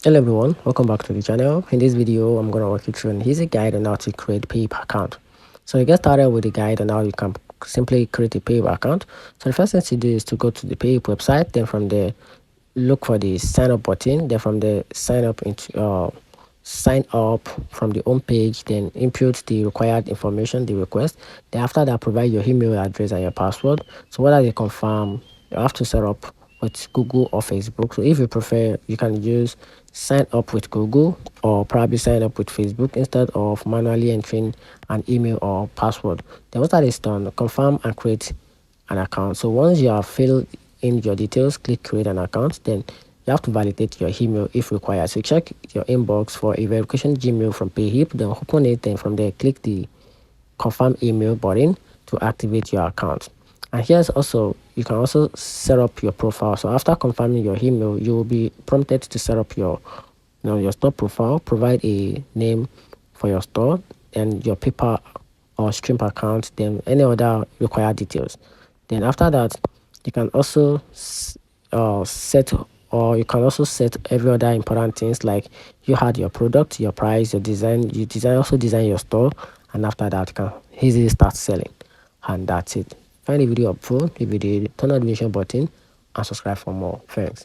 Hello everyone, welcome back to the channel. In this video, I'm going to walk you through an easy guide on how to create Payhip account. So to get started with the guide on how you can simply create a Payhip account. So the first thing to do is to go to the Payhip website. Then from there, look for the sign up button. Then from there, sign up from the home page. Then input the required information, the request. Then after that, provide your email address and your password. So whether they confirm, you have to set up with Google or Facebook. So if you prefer, you can use sign up with Google or probably sign up with Facebook instead of manually entering an email or password. Then once that is done, confirm and create an account. So once you have filled in your details, click create an account. Then you have to validate your email if required. So check your inbox for a verification Gmail from Payhip. Then open it. Then from there, click the confirm email button to activate your account. And here's also, you can also set up your profile. So after confirming your email, you will be prompted to set up your store profile. Provide a name for your store and your paper or stream account, then any other required details. Then after that, you can also set, or you can also set every other important things like you had your product, your price, your design. You design your store, and after that, you can easily start selling. And that's it. Find the video helpful. If you did, turn on the notification button and subscribe for more. Thanks.